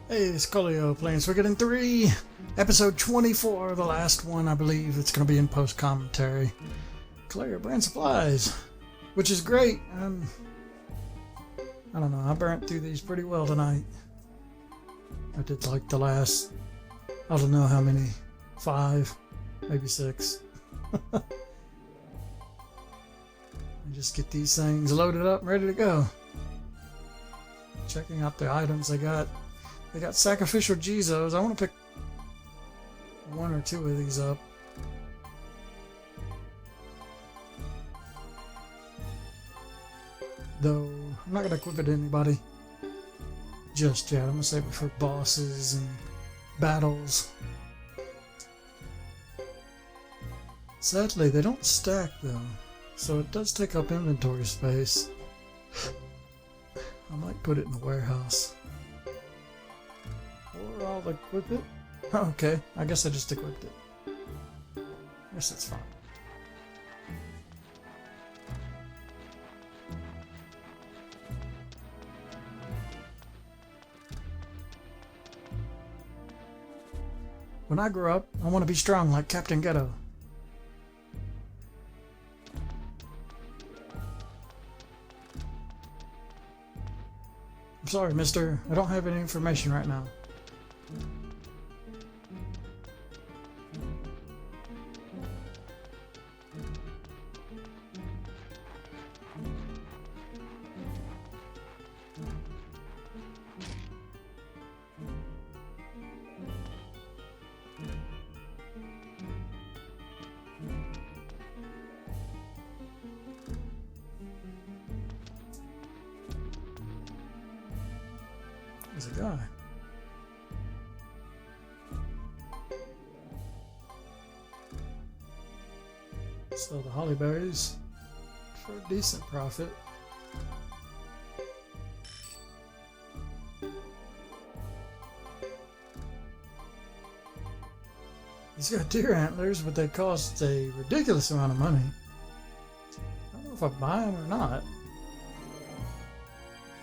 Hey, it's Colio playing Suikoden 3, episode 24, the last one, I believe. It's going to be in post-commentary. Clear brand supplies, which is great. I don't know, I burnt through these pretty well tonight. I did like the last, I don't know how many, 5, maybe 6. I just get these things loaded up and ready to go. Checking out the items they got. They got sacrificial Jizos. I want to pick 1 or 2 of these up. Though, I'm not going to equip it to anybody just yet. I'm going to save it for bosses and battles. Sadly, they don't stack though, so it does take up inventory space. I might put it in the warehouse. Or I'll equip it. Okay, I guess I just equipped it. I guess that's fine. When I grow up, I want to be strong like Captain Geddoe. I'm sorry, mister. I don't have any information right now. There's a guy. Sell the holly berries for a decent profit. He's got deer antlers, but they cost a ridiculous amount of money. I don't know if I buy them or not.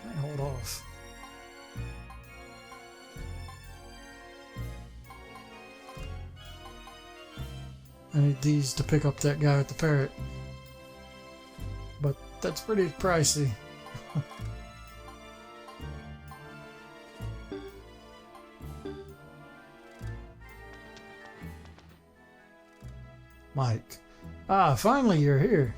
I might hold off. I need these to pick up that guy with the parrot. But that's pretty pricey. Mike. Ah, finally you're here.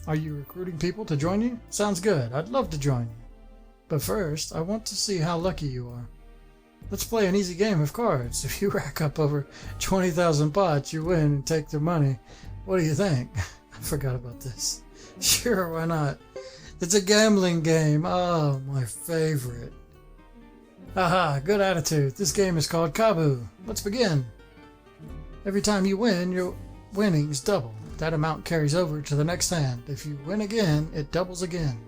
Are you recruiting people to join you? Sounds good. I'd love to join you. But first, I want to see how lucky you are. Let's play an easy game of cards. If you rack up over 20,000 pots, you win and take their money. What do you think? I forgot about this. Sure, why not? It's a gambling game. Oh, my favorite. Haha, good attitude. This game is called Kabu. Let's begin. Every time you win, your winnings double. That amount carries over to the next hand. If you win again, it doubles again.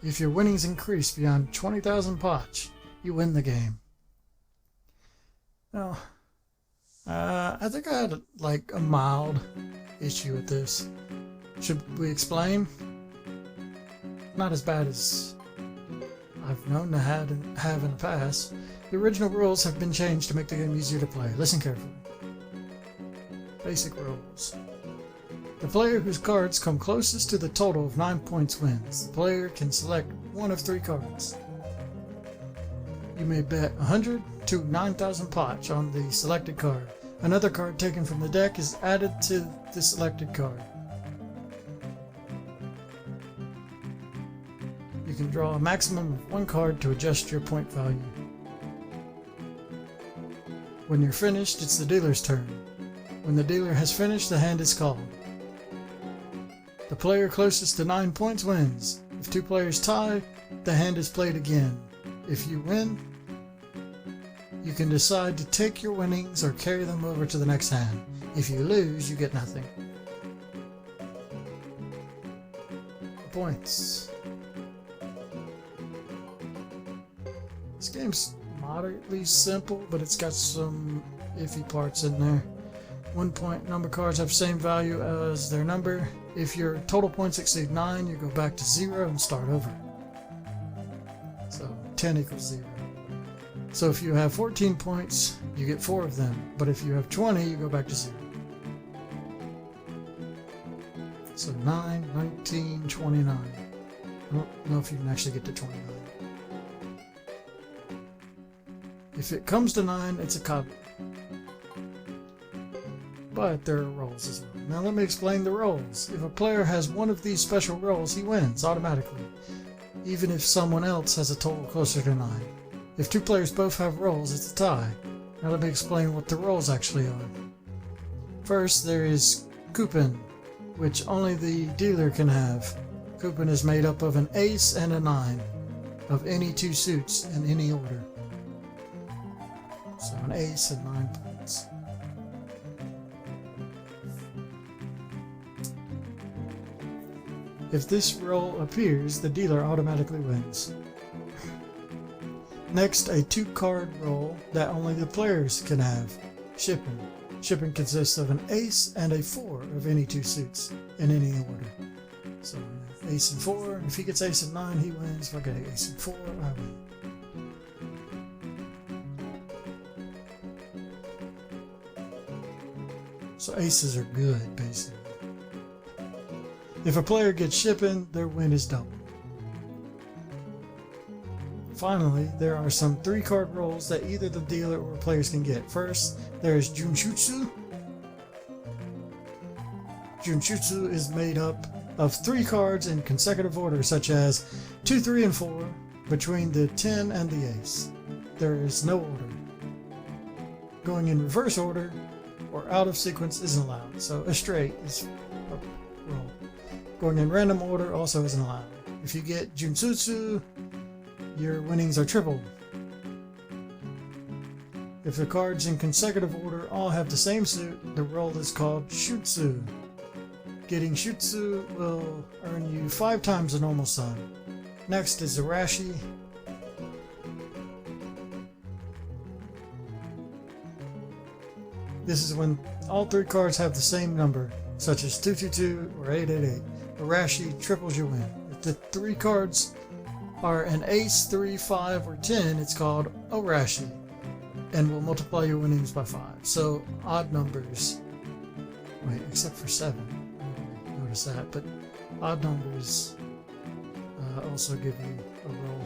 If your winnings increase beyond 20,000 pots, you win the game. Now, I think I had like a mild issue with this. Should we explain? Not as bad as I've known to have in the past. The original rules have been changed to make the game easier to play. Listen carefully. Basic rules. The player whose cards come closest to the total of 9 points wins. The player can select one of 3 cards. You may bet 100 to 9,000 pots on the selected card. Another card taken from the deck is added to the selected card. You can draw a maximum of 1 card to adjust your point value. When you're finished, it's the dealer's turn. When the dealer has finished, the hand is called. The player closest to 9 points wins. If 2 players tie, the hand is played again. If you win, you can decide to take your winnings or carry them over to the next hand. If you lose, you get nothing. Points. This game's moderately simple, but it's got some iffy parts in there. 1 point number cards have same value as their number. If your total points exceed 9, you go back to 0 and start over. 10 equals 0. So if you have 14 points, you get 4 of them. But if you have 20, you go back to 0. So 9, 19, 29. I don't know if you can actually get to 29. If it comes to 9, it's a copy. But there are rolls as well. Now let me explain the rolls. If a player has one of these special rolls, he wins automatically, even if someone else has a total closer to 9. If two players both have rolls, it's a tie. Now let me explain what the rolls actually are. First, there is coupon, which only the dealer can have. Coupon is made up of an ace and a 9 of any 2 suits in any order. So an ace and 9 points. If this roll appears, the dealer automatically wins. Next, a 2-card roll that only the players can have. Shipping. Shipping consists of an ace and a 4 of any 2 suits in any order. So ace and 4. If he gets ace and 9, he wins. If I get ace and 4, I win. So aces are good, basically. If a player gets shipping, their win is double. Finally, there are some 3-card rolls that either the dealer or players can get. First, there is Junshutsu. Junshutsu is made up of 3 cards in consecutive order, such as 2, 3, and 4, between the 10 and the ace. There is no order. Going in reverse order or out of sequence isn't allowed, so a straight is a roll. Going in random order also isn't allowed. If you get Junshutsu, your winnings are tripled. If the cards in consecutive order all have the same suit, the roll is called Shutsu. Getting Shutsu will earn you 5 times the normal sum. Next is Arashi. This is when all 3 cards have the same number, such as 222 or 888. Arashi triples your win. If the 3 cards are an ace, 3, 5, or 10, it's called Arashi, and will multiply your winnings by 5. So odd numbers, wait, except for 7, I didn't notice that, but odd numbers also give you a roll.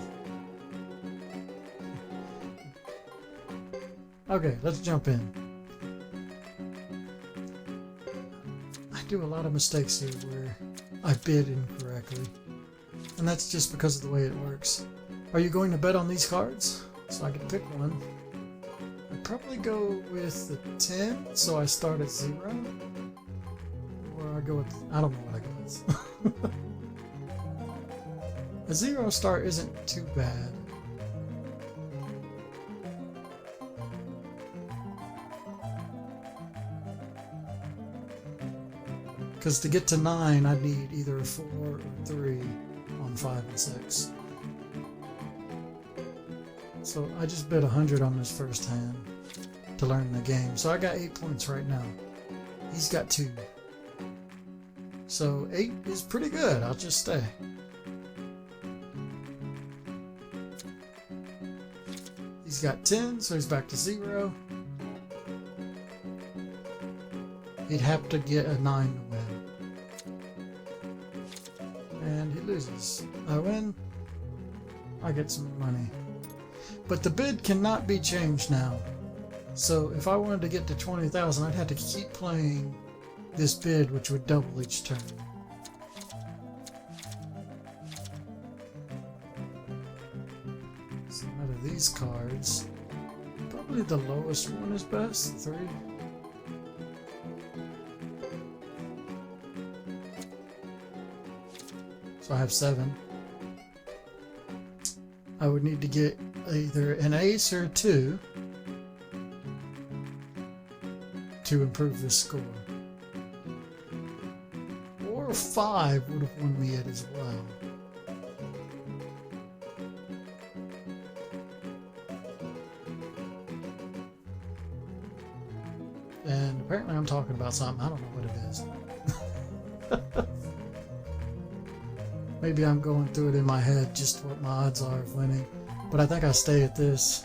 Okay, let's jump in. I do a lot of mistakes here where I bid incorrectly. And that's just because of the way it works. Are you going to bet on these cards? So I can pick one. I'd probably go with the 10, so I start at 0. Or I go with, I don't know what I go with. A 0 start isn't too bad. Because to get to 9, I'd need either a 4 or 3 on 5 and 6. So I just bid 100 on this first hand to learn the game. So I got 8 points right now. He's got 2. So 8 is pretty good. I'll just stay. He's got 10, so he's back to 0. He'd have to get a 9 to win. And he loses. I win. I get some money. But the bid cannot be changed now. So if I wanted to get to 20,000, I'd have to keep playing this bid, which would double each turn. So out of these cards, probably the lowest one is best, 3. So I have 7. I would need to get either an ace or a 2 to improve this score. Or a 5 would have won me it as well. And apparently I'm talking about something. I don't know what it is. Maybe I'm going through it in my head, just what my odds are of winning. But I think I stay at this.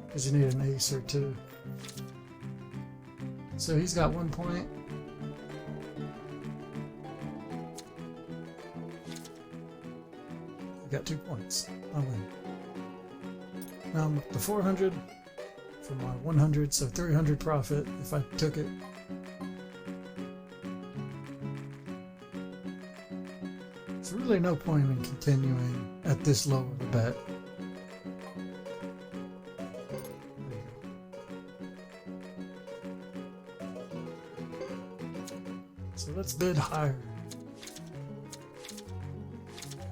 Because you need an ace or two. So he's got 1 point. I got 2 points. I win. Now I'm up to 400 for my 100, so 300 profit if I took it. There's really no point in continuing at this low of a bet. So let's bid higher.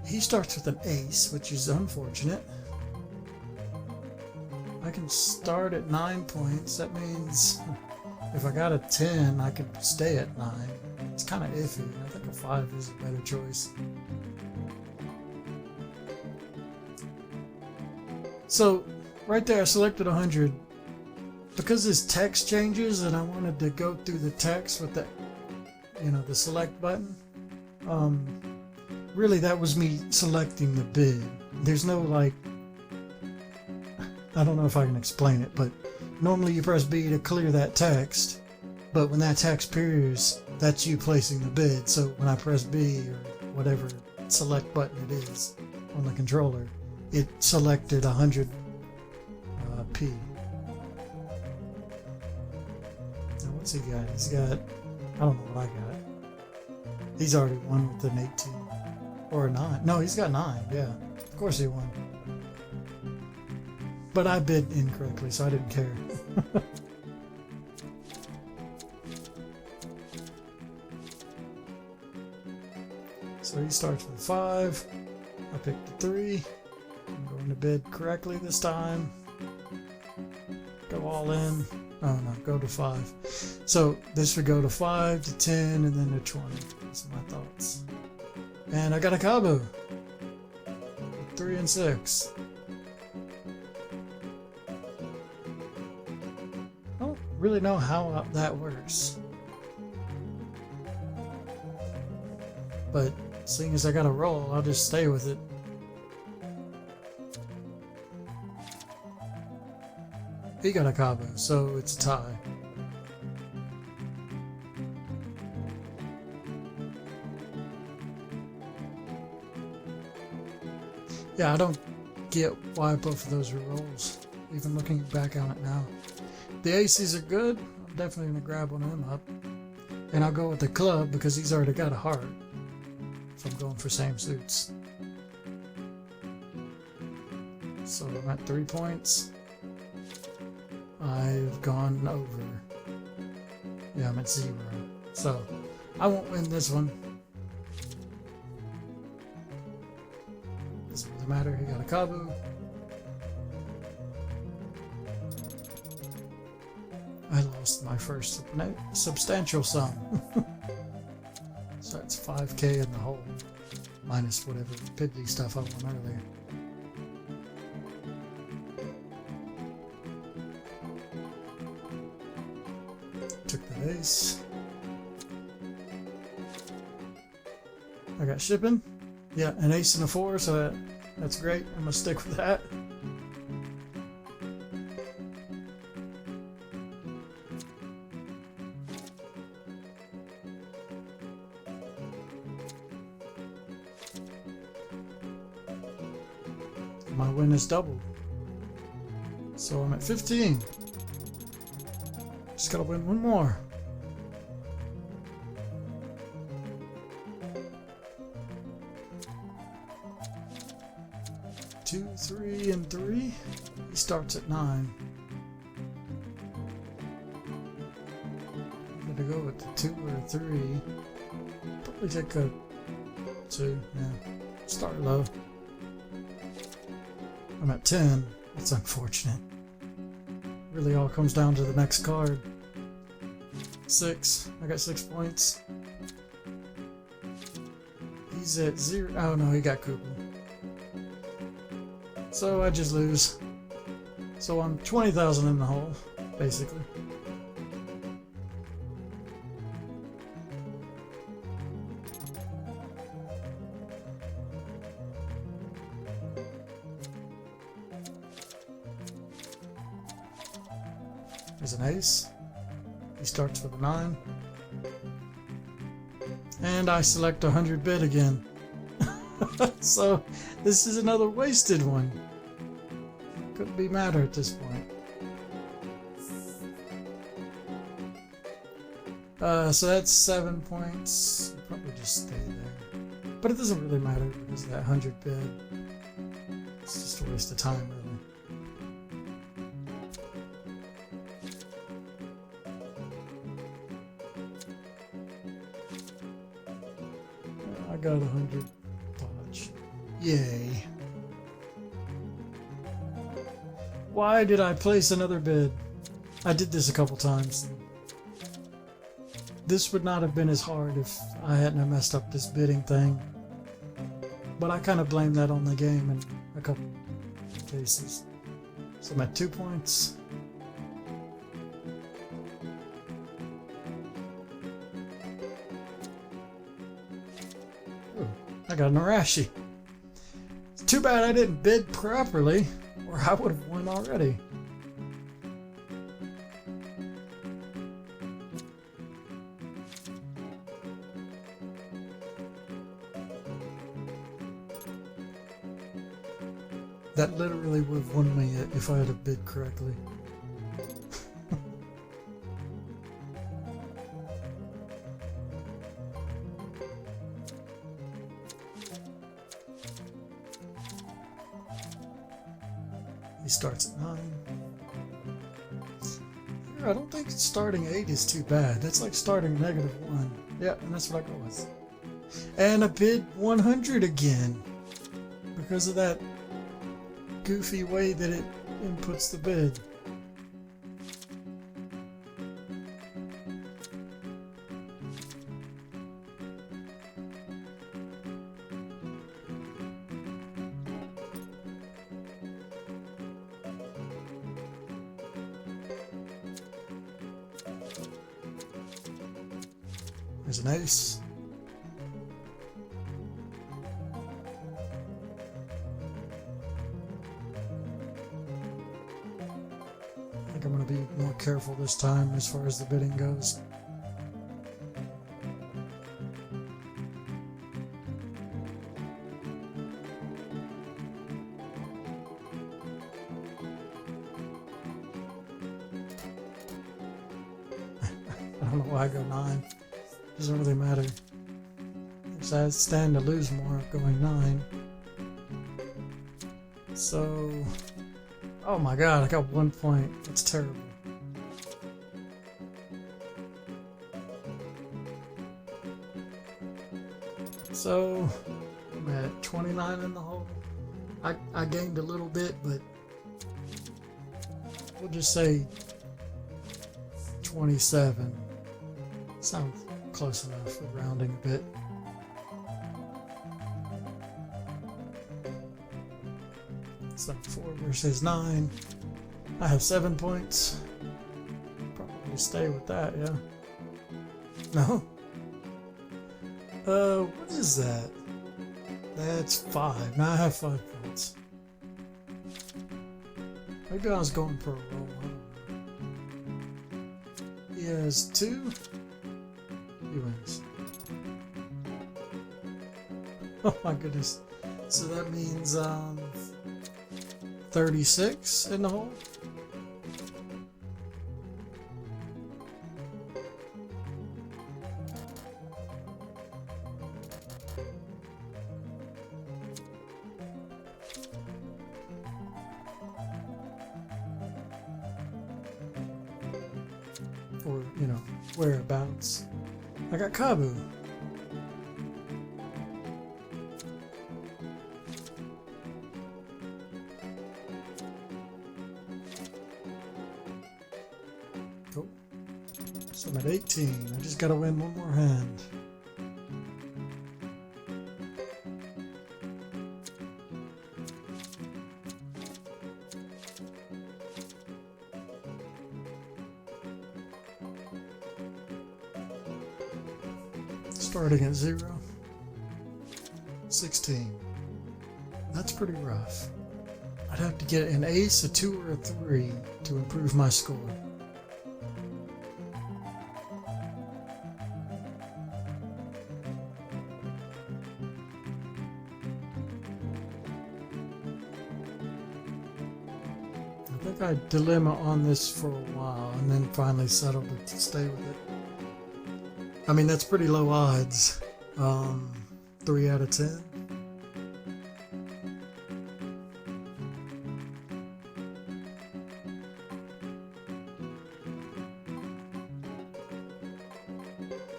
He starts with an ace, which is unfortunate. I can start at 9 points. That means if I got a 10, I could stay at 9. It's kind of iffy. I think a 5 is a better choice. So right there I selected 100. Because this text changes and I wanted to go through the text with the, you know, the select button. Really that was me selecting the bid. There's no like, I don't know if I can explain it, but normally you press B to clear that text, but when that text appears, that's you placing the bid. So when I press B or whatever select button it is on the controller, it selected 100 P. Now what's he got? He's got, I don't know what I got. He's already won with an 18 or a 9. No, he's got 9. Yeah, of course he won. But I bid incorrectly, so I didn't care. So he starts with 5. I picked a 3. I'm going to bid correctly this time. Go all in. Oh no, go to 5. So this would go to 5 to 10 and then to 20. Those are my thoughts. And I got a Cabo. 3 and 6. I don't really know how that works. But seeing as I got a roll, I'll just stay with it. He got a Cabo, so it's a tie. Yeah, I don't get why both of those are rolls, even looking back on it now. The aces are good. I'm definitely going to grab one of them up. And I'll go with the club because he's already got a heart. So I'm going for same suits. So I'm at 3 points. I've gone over. Yeah, I'm at 0. So I won't win this one. Doesn't really matter. He got a Cabo. I lost my first substantial sum. So that's 5K in the hole. Minus whatever piddly stuff I won earlier. Took the ace. I got shipping. Yeah, an ace and a 4, so that's great. I'm gonna stick with that. My win is doubled. So I'm at 15. Just gotta win one more. Two, 3, and 3. He starts at 9. I'm gonna go with the 2 or 3. Probably take a 2, yeah. Start low. I'm at 10. That's unfortunate. Really all comes down to the next card. 6. I got 6 points. He's at 0. Oh no, he got Koopa. So I just lose. So I'm 20,000 in the hole, basically. There's an ace. He starts with a 9. And I select 100 bid again. So this is another wasted one. Couldn't be madder at this point. So that's 7 points. I'll probably just stay there. But it doesn't really matter because of that 100 bid. It's just a waste of time, really. I got 100 dodge. Yay. Why did I place another bid? I did this a couple times. This would not have been as hard if I hadn't have messed up this bidding thing. But I kind of blame that on the game in a couple cases. So I'm at 2 points. Ooh, I got an Arashi. It's too bad I didn't bid properly, or I would have won already. That literally would have won me if I had a bid correctly. He starts at 9. Here, I don't think starting 8 is too bad. That's like starting -1. Yeah, and that's what I go with. And a bid 100 again because of that goofy way that it inputs the bid. There's an ace. I'm going to be more careful this time as far as the bidding goes. I don't know why I go 9. Doesn't really matter. Because I stand to lose more going 9. So... oh my god, I got 1 point. That's terrible. So, I'm at 29 in the hole. I gained a little bit, but we'll just say 27. Sounds close enough for rounding a bit. So 4 versus 9. I have 7 points. Probably stay with that, yeah. No? What is that? That's 5. Now I have 5 points. Maybe I was going for a roll. He has 2. He wins. Oh my goodness. So that means, 36 in the hole. Or, you know, whereabouts. I got Kabu. Cool. So I'm at 18. I just gotta win one more hand. Starting at 0. 16. That's pretty rough. I'd have to get an ace, a 2, or a 3 to improve my score. think I dilemma on this for a while and then finally settled to stay with it. I mean, that's pretty low odds. 3 out of 10.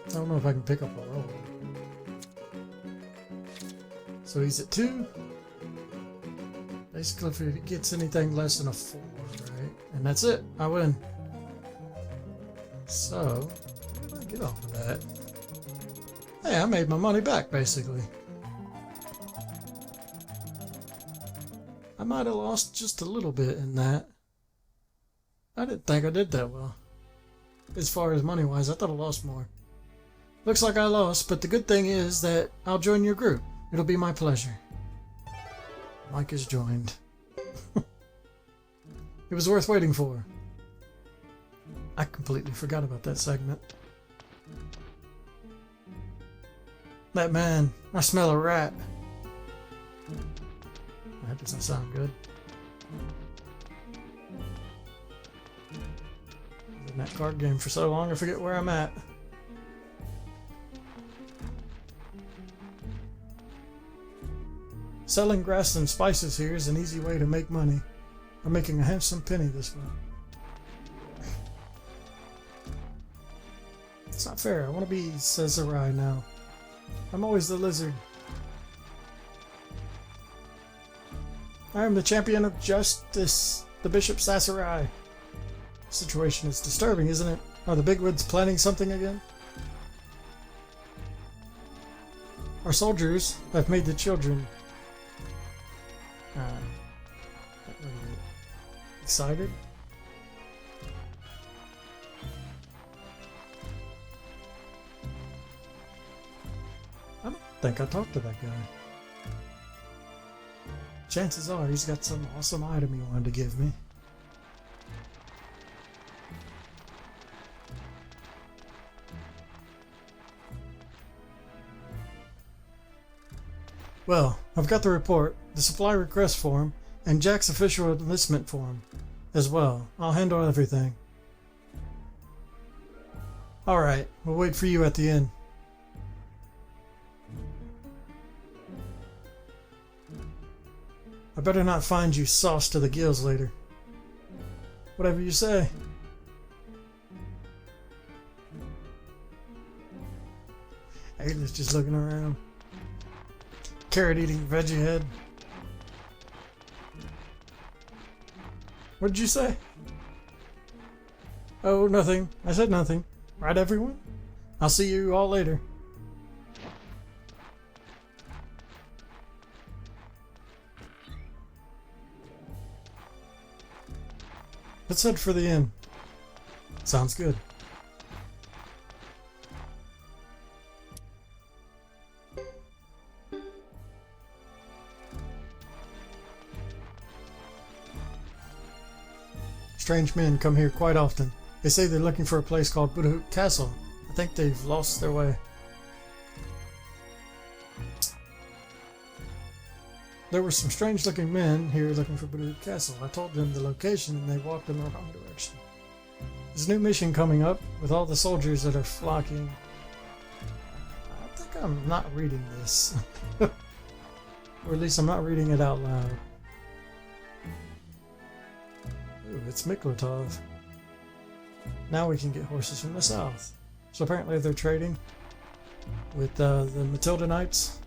I don't know if I can pick up a roll. So he's at 2. Basically, if he gets anything less than a 4, right? And that's it. I win. So, what did I get off of that? Hey, I made my money back, basically. I might have lost just a little bit in that. I didn't think I did that well. As far as money-wise, I thought I lost more. Looks like I lost, but the good thing is that I'll join your group. It'll be my pleasure. Mike is joined. It was worth waiting for. I completely forgot about that segment. That man, I smell a rat. That doesn't sound good. In that card game for so long, I forget where I'm at. Selling grass and spices here is an easy way to make money. I'm making a handsome penny this way. It's not fair. I want to be Caesari now. I'm always the lizard. I am the champion of justice, the Bishop Sasarai. The situation is disturbing, isn't it? Are the bigwigs planning something again? Our soldiers have made the children excited. I don't think I talked to that guy. Chances are he's got some awesome item he wanted to give me. Well, I've got the report, the supply request form, and Jack's official enlistment form as well. I'll handle everything. Alright, we'll wait for you at the inn. I better not find you sauce to the gills later. Whatever you say. Ayla's just looking around. Carrot eating veggie head. What did you say? Oh, nothing. I said nothing. Right, everyone? I'll see you all later. Let's head for the inn. Sounds good. Strange men come here quite often. They say they're looking for a place called Geddoe Castle. I think they've lost their way. There were some strange looking men here looking for Geddoe Castle. I told them the location and they walked in the wrong direction. There's a new mission coming up with all the soldiers that are flocking. I think I'm not reading this. Or at least I'm not reading it out loud. Ooh, it's Miklatov. Now we can get horses from the south. So apparently they're trading with the Matilda Knights.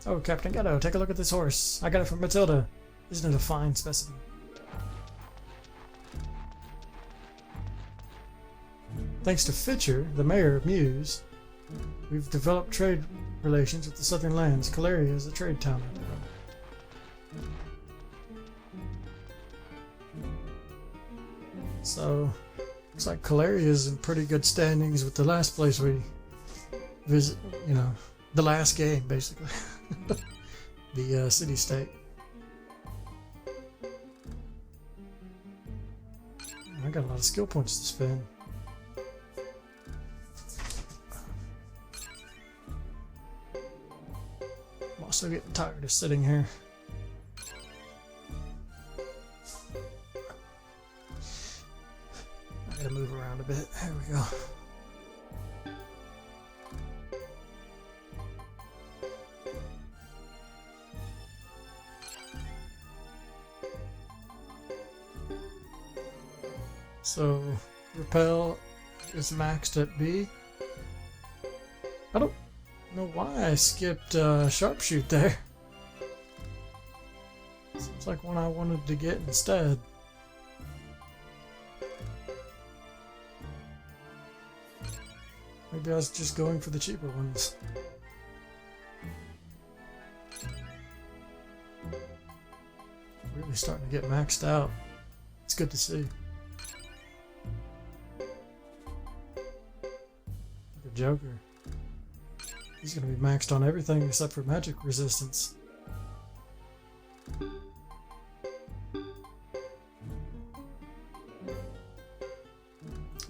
Oh, Captain Geddoe, take a look at this horse. I got it from Matilda. Isn't it a fine specimen? Thanks to Fitcher, the mayor of Muse, we've developed trade relations with the southern lands. Caleria is a trade town. So, looks like Caleria is in pretty good standings with the last place we visit, you know, the last game, basically. The city-state. I got a lot of skill points to spend. I'm also getting tired of sitting here. gotta move around a bit. There we go. So, repel is maxed at B. I don't know why I skipped sharpshoot there. Seems like one I wanted to get instead. Maybe I was just going for the cheaper ones. Really starting to get maxed out. It's good to see. The Joker. He's going to be maxed on everything except for magic resistance.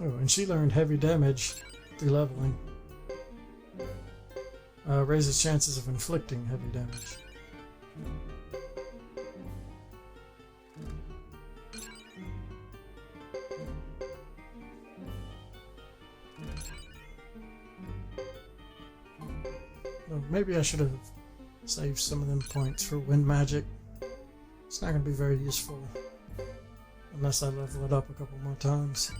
Oh, and she learned heavy damage through leveling. Raises chances of inflicting heavy damage. Oh, maybe I should have saved some of them points for wind magic. It's not going to be very useful unless I level it up a couple more times.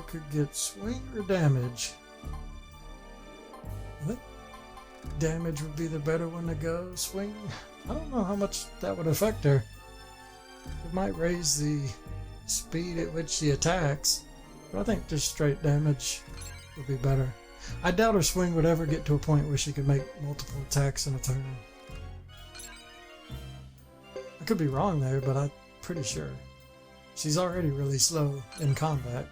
Could get swing or damage. I think damage would be the better one to go. Swing, I don't know how much that would affect her. It might raise the speed at which she attacks, but I think just straight damage would be better. I doubt her swing would ever get to a point where she could make multiple attacks in a turn. I could be wrong there, but I'm pretty sure. She's already really slow in combat,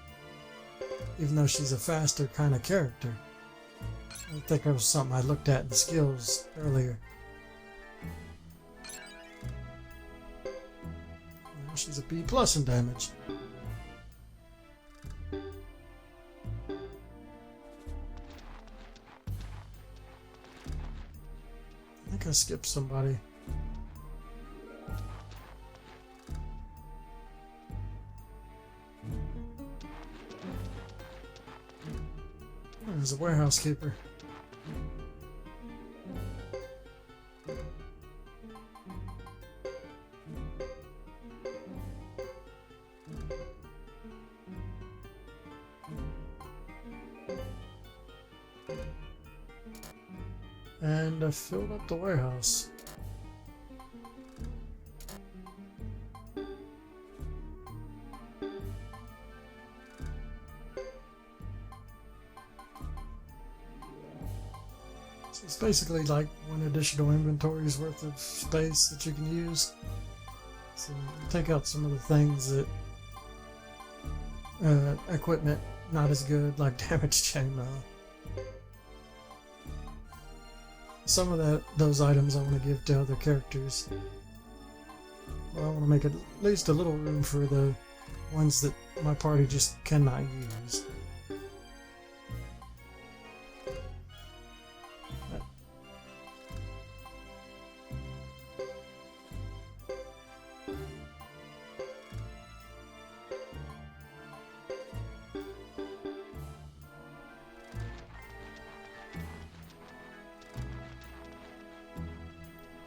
even though she's a faster kind of character. I think that was something I looked at in skills earlier. Now she's a B+ in damage. I think I skipped somebody. There's a warehouse keeper. And I filled up the warehouse. It's basically like one additional inventory's worth of space that you can use. So take out some of the things that equipment not as good, like damage chainmail. Some of those items I want to give to other characters. But I want to make at least a little room for the ones that my party just cannot use.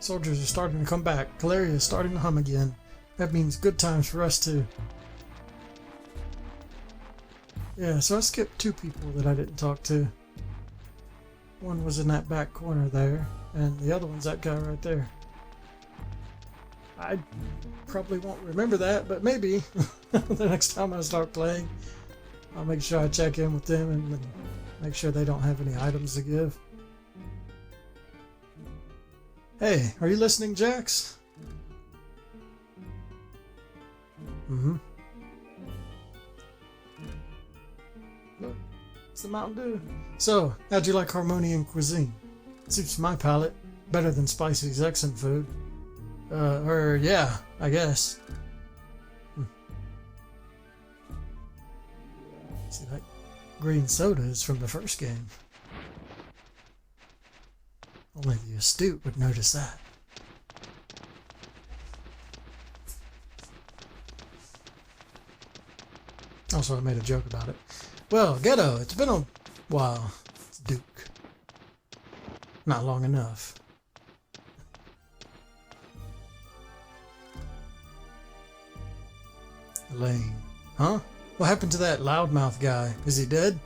Soldiers are starting to come back. Caleria is starting to hum again. That means good times for us too. Yeah, so I skipped two people that I didn't talk to. One was in that back corner there, and the other one's that guy right there. I probably won't remember that, but maybe the next time I start playing, I'll make sure I check in with them and make sure they don't have any items to give. Hey, are you listening, Jax? Mm-hmm. Look, it's the Mountain Dew. So, how'd you like Harmonian cuisine? Suits my palate. Better than Spicy Zexan food. Yeah, I guess. See, that green soda is from the first game. Only the astute would notice that. Also, I made a joke about it. Well, Geddoe, it's been a while. It's Duke. Not long enough. Elaine. Huh? What happened to that loudmouth guy? Is he dead?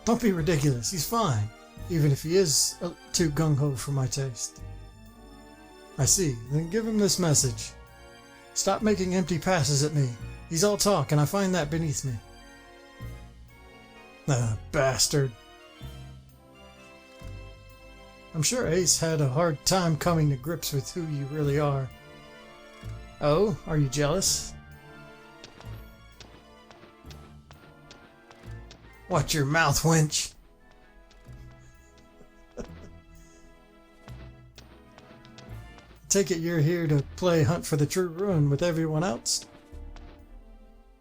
Don't be ridiculous. He's fine. Even if he is too gung-ho for my taste. I see. Then give him this message. Stop making empty passes at me. He's all talk, and I find that beneath me. Bastard. I'm sure Ace had a hard time coming to grips with who you really are. Oh, are you jealous? Watch your mouth, wench. Take it you're here to play Hunt for the True Ruin with everyone else?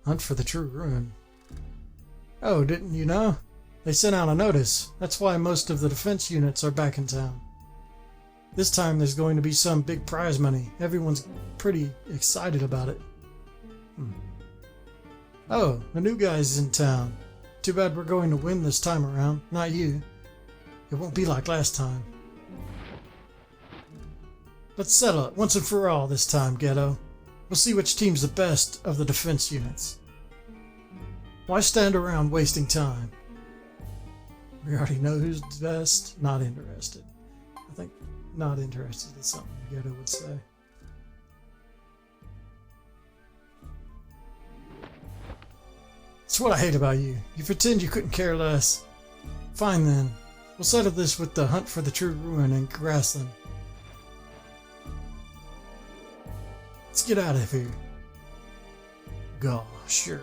Hunt for the True Ruin. Oh, didn't you know? They sent out a notice. That's why most of the defense units are back in town. This time there's going to be some big prize money. Everyone's pretty excited about it. Oh, the new guy's in town. Too bad we're going to win this time around. Not you. It won't be like last time. Let's settle it once and for all this time, Geddoe. We'll see which team's the best of the defense units. Why stand around wasting time? We already know who's the best. Not interested. I think not interested is something Geddoe would say. That's what I hate about you. You pretend you couldn't care less. Fine then. We'll settle this with the Hunt for the True Ruin in Grassland. Let's get out of here. Gaw, sure.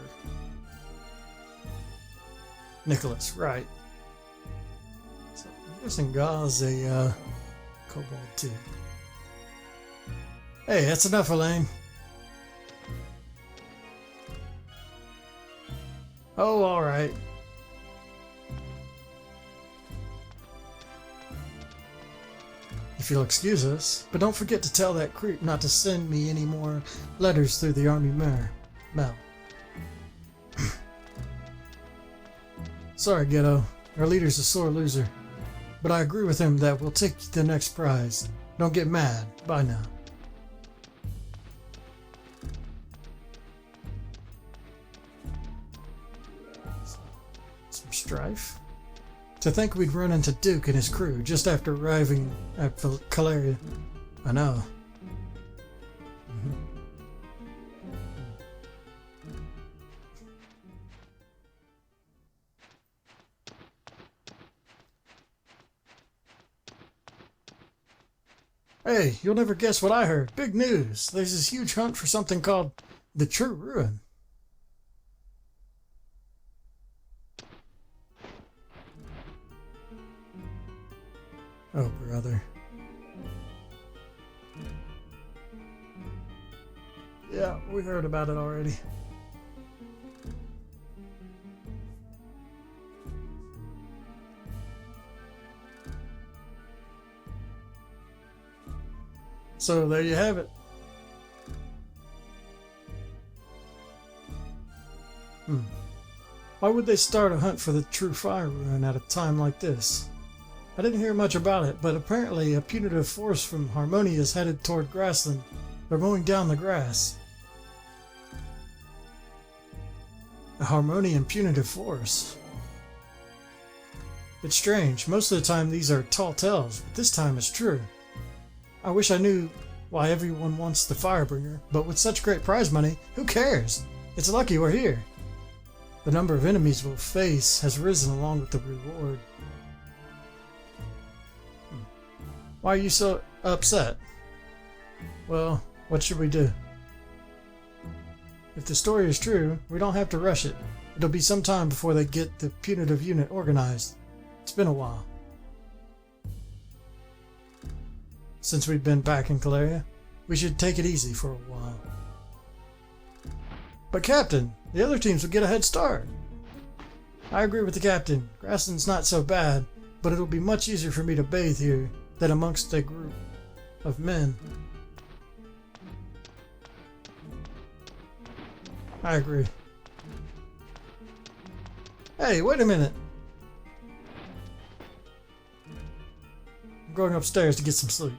Nicholas, right. So I'm guessing Gaw's a kobold too. Hey, that's enough, Elaine. Oh, alright. If you'll excuse us, but don't forget to tell that creep not to send me any more letters through the army mail. Sorry, Geddoe. Our leader's a sore loser. But I agree with him that we'll take the next prize. Don't get mad. Bye now. Some strife? To think we'd run into Duke and his crew just after arriving at Caleria. I know. Hey, you'll never guess what I heard. Big news. There's this huge hunt for something called the True Ruin. Oh, brother. Yeah, we heard about it already. So there you have it. Why would they start a hunt for the true fire ruin at a time like this? I didn't hear much about it, but apparently a punitive force from Harmonia is headed toward Grassland. They're mowing down the grass. A Harmonian punitive force. It's strange. Most of the time these are tall tales, but this time it's true. I wish I knew why everyone wants the Firebringer, but with such great prize money, who cares? It's lucky we're here. The number of enemies we'll face has risen along with the reward. Why are you so upset? Well, what should we do? If the story is true, we don't have to rush it. It'll be some time before they get the punitive unit organized. It's been a while. Since we've been back in Caleria, we should take it easy for a while. But Captain, the other teams will get a head start. I agree with the Captain. Grassland's not so bad, but it'll be much easier for me to bathe here than amongst a group of men. I agree. Hey, wait a minute. I'm going upstairs to get some sleep.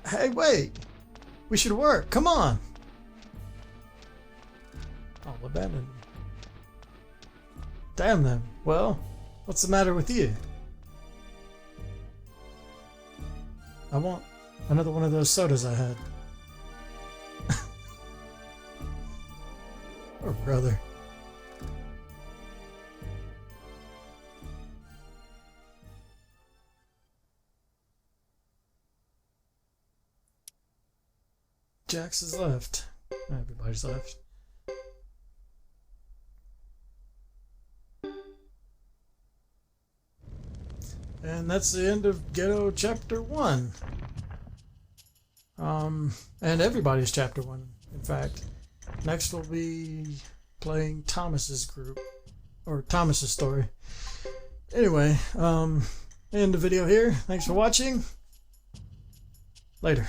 Hey, wait. We should work. Come on. I'll abandon me. Damn them. Well, what's the matter with you? I want another one of those sodas I had. Oh, brother. Jax is left. Everybody's left. And that's the end of Geddoe Chapter 1. And everybody's Chapter 1, in fact. Next we'll be playing Thomas's group, or Thomas's story. Anyway, end the video here. Thanks for watching. Later.